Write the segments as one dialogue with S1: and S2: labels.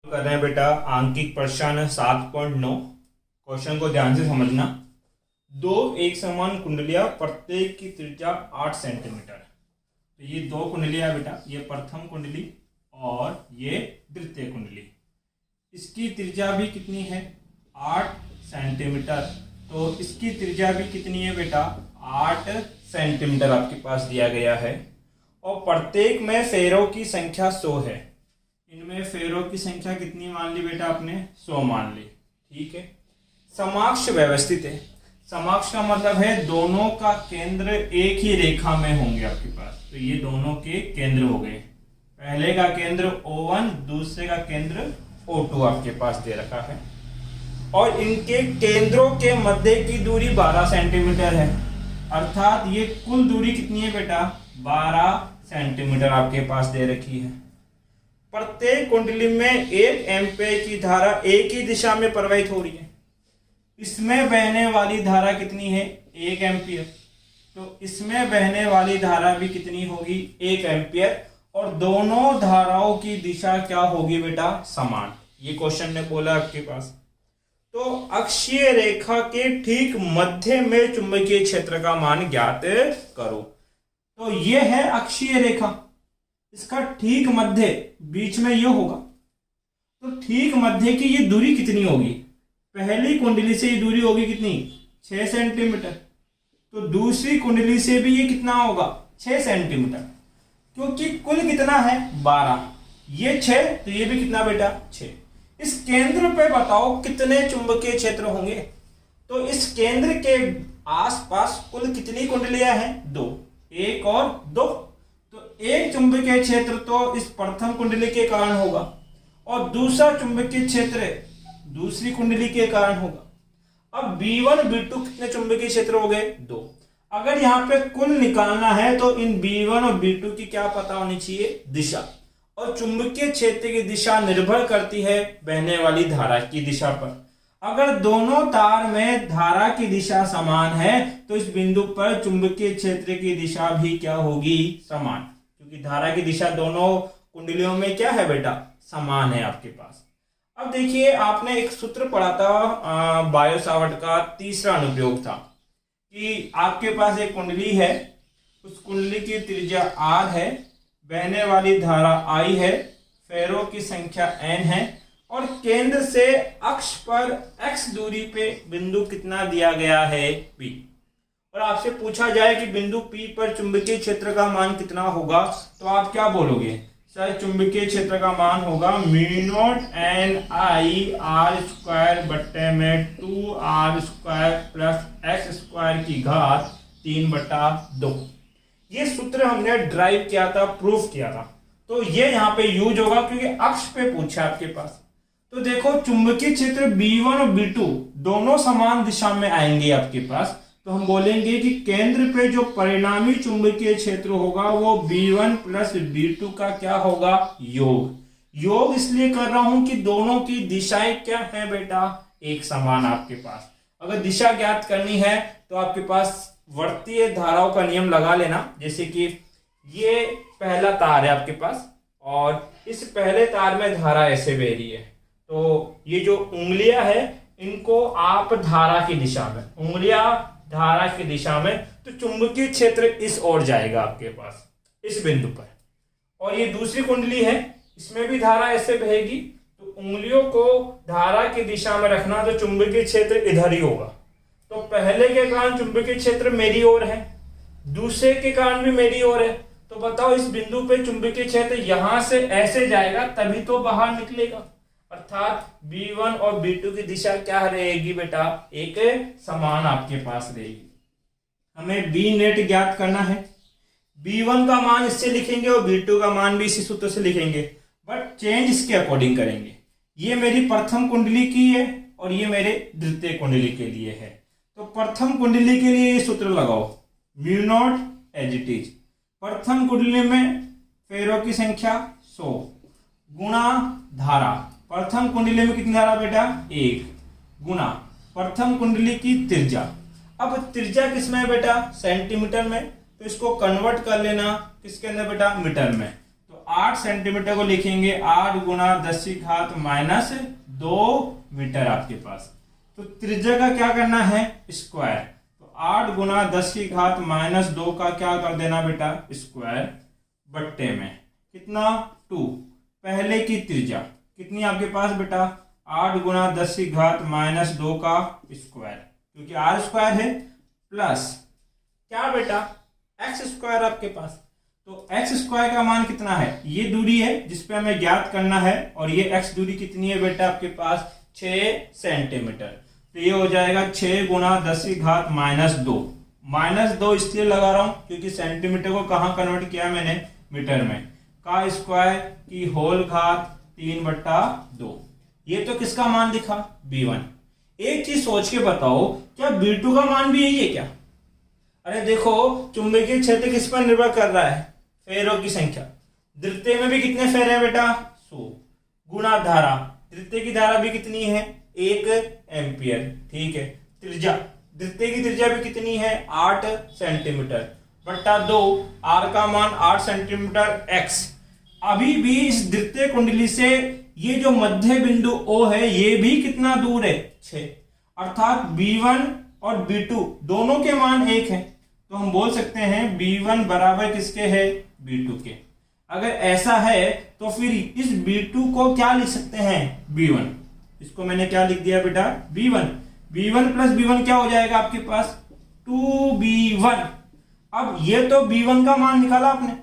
S1: कर रहे हैं बेटा आंकिक प्रश्न 7.9। क्वेश्चन को ध्यान से समझना। दो एक समान कुंडलियां प्रत्येक की त्रिज्या 8 सेंटीमीटर। तो ये दो कुंडलियां बेटा, ये प्रथम कुंडली और ये द्वितीय कुंडली। इसकी त्रिज्या भी कितनी है? 8 सेंटीमीटर। तो इसकी त्रिज्या भी कितनी है बेटा? 8 सेंटीमीटर आपके पास दिया गया है। और प्रत्येक में फेरों की संख्या 100 है। इनमें फेरों की संख्या कितनी मान ली बेटा आपने? 100 मान ली। ठीक है। समाक्ष व्यवस्थित है। समाक्ष का मतलब है दोनों का केंद्र एक ही रेखा में होंगे आपके पास। तो ये दोनों के केंद्र हो गए। पहले का केंद्र O1, दूसरे का केंद्र O2 आपके पास दे रखा है। और इनके केंद्रों के मध्य की दूरी 12 सेंटीमीटर है। अर्थात ये कुल दूरी कितनी है बेटा? 12 सेंटीमीटर आपके पास दे रखी है। प्रत्येक कुंडली में 1 एम्पीयर की धारा एक ही दिशा में प्रवाहित हो रही है। इसमें बहने वाली धारा कितनी है? 1 एम्पीयर। तो इसमें बहने वाली धारा भी कितनी होगी? 1 एम्पीयर। और दोनों धाराओं की दिशा क्या होगी बेटा? समान। ये क्वेश्चन ने बोला आपके पास। तो अक्षीय रेखा के ठीक मध्य में चुंबकीय क्षेत्र का मान ज्ञात करो। तो ये है अक्षीय रेखा। इसका ठीक मध्य बीच में ये होगा। तो ठीक मध्य की ये दूरी कितनी होगी? पहली कुंडली से ये दूरी होगी कितनी? 6 सेंटीमीटर। तो दूसरी कुंडली से भी ये कितना होगा? 6 सेंटीमीटर। क्योंकि कुल कितना है? 12। ये 6, तो ये भी कितना बेटा? 6। इस केंद्र पे बताओ कितने चुंबकीय क्षेत्र होंगे? तो इस केंद्र के आसपास कुल कितनी कुंडलियां हैं? 2। 1 और 2। तो एक चुंबकीय क्षेत्र तो इस प्रथम कुंडली के कारण होगा और दूसरा चुंबकीय क्षेत्र दूसरी कुंडली के कारण होगा। अब B1 B2 कितने चुंबकीय क्षेत्र हो गए? 2। अगर यहां पे कुल निकालना है तो इन B1 और B2 की क्या पता होनी चाहिए? दिशा। और चुंबकीय क्षेत्र की दिशा निर्भर करती है बहने वाली धारा की दिशा पर। अगर दोनों तार में धारा की दिशा समान है तो इस बिंदु पर चुंबकीय क्षेत्र की दिशा भी क्या होगी? समान। क्योंकि धारा की दिशा दोनों कुंडलियों में क्या है बेटा? समान है आपके पास। अब देखिए, आपने एक सूत्र पढ़ा था बायो सावर्ट का तीसरा अनुप्रयोग था कि आपके पास एक कुंडली है, उस कुंडली की त्रिज्या R है, बहने वाली धारा I है, फेरों की संख्या N है और केंद्र से अक्ष पर x दूरी पे बिंदु कितना दिया गया है? P। और आपसे पूछा जाए कि बिंदु P पर चुंबकीय क्षेत्र का मान कितना होगा, तो आप क्या बोलोगे? सर, चुंबकीय क्षेत्र का मान होगा μ0 N I R² बट्टे में 2R² प्लस x² की घात 3/2। ये सूत्र हमने ड्राइव किया था, प्रूफ किया था। तो ये यहाँ पे यूज होगा क्योंकि अक्ष पे पूछा आपके पास। तो देखो, चुंबकीय क्षेत्र B1 और B2 दोनों समान दिशा में आएंगे आपके पास। तो हम बोलेंगे कि केंद्र पे जो परिणामी चुंबकीय क्षेत्र होगा वो B1 प्लस B2 का क्या होगा? योग। योग इसलिए कर रहा हूं कि दोनों की दिशाएं क्या है बेटा? एक समान आपके पास। अगर दिशा ज्ञात करनी है तो आपके पास वर्तीय धाराओं का नियम लगा लेना। जैसे कि ये पहला तार है आपके पास और इस पहले तार में धारा ऐसे बह रही है। तो ये जो उंगलियां है इनको आप धारा की दिशा में, उंगलियां धारा की दिशा में, तो चुंबकीय क्षेत्र इस ओर जाएगा आपके पास इस बिंदु पर। और ये दूसरी कुंडली है, इसमें भी धारा ऐसे बहेगी। तो उंगलियों को धारा की दिशा में रखना तो चुंबकीय क्षेत्र इधर ही होगा। तो पहले के कारण चुंबकीय क्षेत्र मेरी ओर है, दूसरे के कारण भी मेरी ओर है। तो बताओ, इस बिंदु पे चुंबकीय क्षेत्र यहां से ऐसे जाएगा तभी तो बाहर निकलेगा। अर्थात B1 और B2 की दिशा क्या रहेगी बेटा? एक समान आपके पास रहेगी। हमें B नेट ज्ञात करना है। B1 का मान इससे लिखेंगे और B2 का मान भी इसी सूत्र से लिखेंगे, बट चेंज इसके अकॉर्डिंग करेंगे। ये मेरी प्रथम कुंडली की है और ये मेरे द्वितीय कुंडली के लिए है। तो प्रथम कुंडली के लिए ये सूत्र लगाओ, μ0 एज इट इज। प्रथम कुंडली में फेरों की संख्या 100 गुणा धारा। प्रथम कुंडली में कितनी धारा बेटा? 1 गुणा प्रथम कुंडली की त्रिज्या। अब त्रिज्या किसमें है बेटा? सेंटीमीटर में। तो इसको कन्वर्ट कर लेना किसके अंदर बेटा? मीटर में। तो 8 सेंटीमीटर को लिखेंगे 8 गुना 10 की घात माइनस 2 मीटर आपके पास। तो त्रिज्या का क्या करना है, स्क्वायर। तो 8 गुना 10 की घात माइनस 2 का क्या कर देना बेटा, स्क्वायर, बट्टे में कितना 2। पहले की त्रिज्या कितनी आपके पास बेटा, 8 गुना 10 की घात माइनस 2 का स्क्वायर, क्योंकि आर स्क्वायर है, प्लस क्या बेटा, एक्स स्क्वायर आपके पास। तो एक्स स्क्वायर का मान कितना है, ये दूरी है जिसपे हमें ज्ञात करना है, और ये एक्स दूरी कितनी है बेटा आपके पास, 6 सेंटीमीटर। तो ये हो जाएगा 6 गुना 10 की घात माइनस 2। माइनस 2 इसलिए लगा रहा हूं क्योंकि सेंटीमीटर को कहां कन्वर्ट किया मैंने, मीटर में, का स्क्वायर की होल घात 3/2। ये तो किसका मान दिखा, B1। एक चीज सोच के बताओ, क्या B2 का मान भी यही है क्या? अरे देखो, चुंबकीय क्षेत्र किस पर निर्भर कर रहा है, फेरों की संख्या। द्वितीय में भी कितने फेरे हैं बेटा, 100, गुणा धारा, द्वितीय की धारा भी कितनी है, 1 एम्पियर, ठीक है। त्रिज्या, द्वितीय की त्रिज्या भी कितनी है, 8 सेंटीमीटर, बट्टा 2, आर का मान 8 सेंटीमीटर, एक्स। अभी भी इस द्वितीय कुंडली से ये जो मध्य बिंदु O है, ये भी कितना दूर है, 6। अर्थात B1 और B2 दोनों के मान 1 है। तो हम बोल सकते हैं B1 बराबर किसके है, B2 के। अगर ऐसा है तो फिर इस B2 को क्या लिख सकते हैं, B1। इसको मैंने क्या लिख दिया बेटा, B1। B1 प्लस B1 क्या हो जाएगा आपके पास, 2B1। अब ये तो B1 का मान निकाला आपने,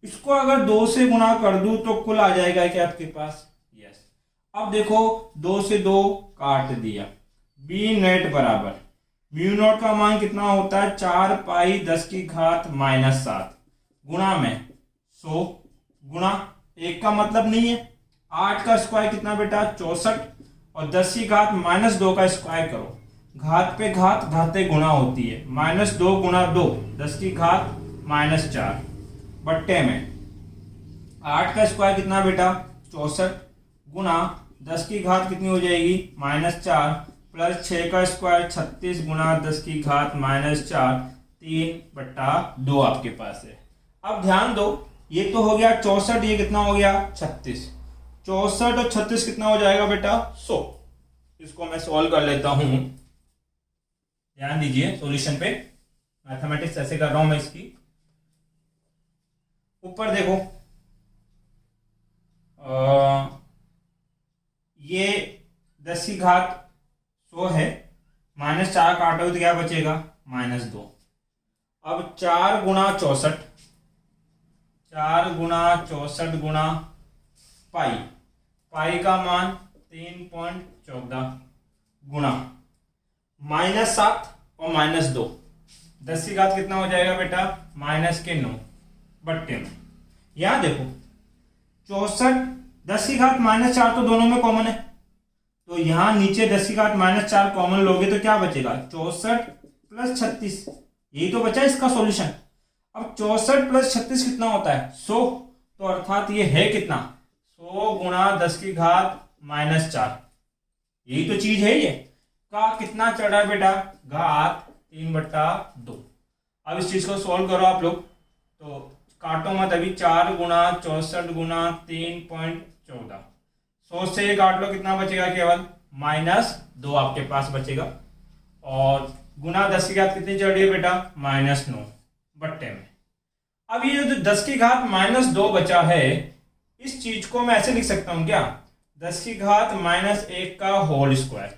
S1: इसको अगर 2 से गुणा कर दूं तो कुल आ जाएगा क्या आपके पास, यस। अब देखो 2 से 2 काट दिया, B नेट बराबर म्यू नॉट का मान कितना होता है, 4 पाई 10 की घात माइनस 7 गुणा में 100 गुणा 1 का मतलब नहीं है, 8 का स्क्वायर कितना बेटा, 64, और 10 की घात माइनस 2 का स्क्वायर करो, घात पे घात घाते गुणा होती है, -2 गुणा 2 10 की घात -4 बट्टे में 8 का स्क्वायर कितना बेटा, 64 गुणा 10 की घात कितनी हो जाएगी, -4 प्लस 6 का स्क्वायर 36 गुणा 10 की घात -4, 3/2 आपके पास है। अब ध्यान दो, ये तो हो गया 64, ये कितना हो गया 36, 64 और 36 कितना हो जाएगा बेटा 100। इसको मैं सॉल्व कर लेता हूं, ध्यान दीजिए सॉल्यूशन पे, मैथमेटिक्स ऐसे कर रहा हूं मैं इसकी। ऊपर देखो, ये 10 की घात 100 है, -4 काटोगे तो क्या बचेगा, -2। अब 4 गुणा 64, 4 गुणा 64 गुणा पाई, पाई का मान 3.14 गुणा -7 और -2, 10 की घात कितना हो जाएगा बेटा, -9 बट्टे में। यहां देखो 64, 10 की घात -4 तो दोनों में कॉमन है, तो यहां नीचे 10 की घात -4 कॉमन लोगे तो क्या बचेगा, 64 प्लस 36, यही तो बचा इसका सॉल्यूशन। अब 64 प्लस 36 कितना होता है, 100। तो अर्थात ये है कितना, 100 गुणा 10 की घात -4, यही तो चीज है। ये का कितना चढ़ रहा है बेटा, घात 3/2। अब इस चीज को सोल्व करो आप लोग, तो काटो मत अभी, 4 गुणा 64 गुणा 3.14, 100 से काट लो, कितना बचेगा, केवल -2 आपके पास बचेगा, और गुणा 10 की घात कितनी चढ़ रही है बेटा, -9 बट्टे में। अब ये जो 10 की घात -2 बचा है, इस चीज को मैं ऐसे लिख सकता हूं क्या, 10 की घात -1 का होल स्क्वायर।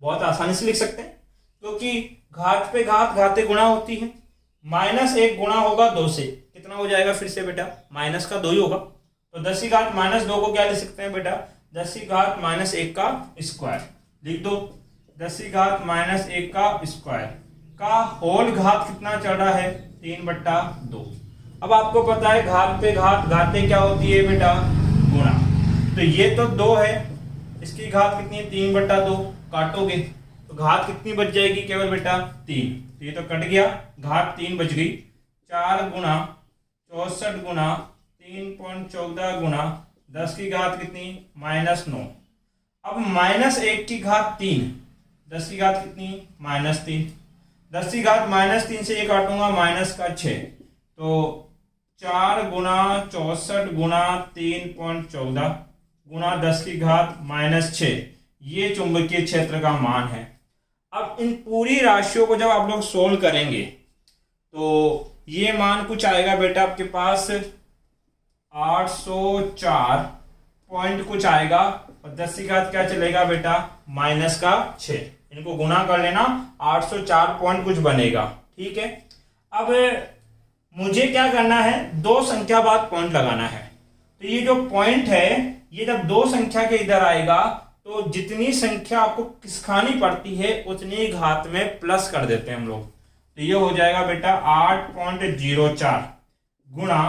S1: बहुत आसानी से लिख सकते हैं, क्योंकि घात पे घात घाते गुणा होती है। -1 गुणा होगा 2 से, कितना हो जाएगा फिर से बेटा, माइनस का 2 ही होगा। तो 10 की घात -2 को क्या लिख सकते हैं बेटा, 10 की घात -1 का स्क्वायर लिख दो। 10 की घात -1 का स्क्वायर का होल घात कितना चढ़ रहा है, 3/2। अब आपको पता है घात पे घात घाते क्या होती है बेटा, गुणा। तो ये तो 2 है, इसकी घात कितनी है, 3/2, काटोगे तो घात कितनी बच जाएगी, केवल बेटा 3। तो ये तो कट गया, घात 3 बच गई। 4 गुणा 64 गुणा 3.14 गुणा 10 की घात कितनी, -9। अब -1 की घात 3, 10 की घात कितनी, -3। 10 की घात -3 से ये काटूंगा, -6, तो 4 गुना 64 गुना 3.14 गुना 10 की घात -6, ये चुंबकीय क्षेत्र का मान है। अब इन पूरी राशियों को जब आप लोग सोल्व करेंगे तो ये मान कुछ आएगा बेटा आपके पास 804 पॉइंट कुछ आएगा, और 10 की घात क्या चलेगा बेटा -6, इनको गुना कर लेना, 804 पॉइंट कुछ बनेगा। ठीक है, अब मुझे क्या करना है, दो संख्या बाद पॉइंट लगाना है। तो ये जो पॉइंट है ये जब दो संख्या के इधर आएगा तो जितनी संख्या आपको किसखानी पड़ती है उतनी घात में प्लस कर देते हैं हम लोग। तो ये हो जाएगा बेटा 8.04 गुणा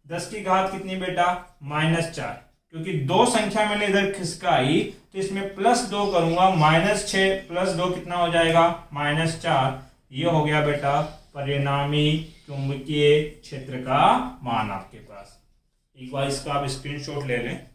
S1: 10 की घात कितनी बेटा -4, क्योंकि दो संख्या मैंने इधर खिसकाई तो इसमें +2 करूंगा, -6 + 2 कितना हो जाएगा -4। ये हो गया बेटा परिणामी चुंबकीय क्षेत्र का मान आपके पास। एक बार इसका आप स्क्रीनशॉट ले लें।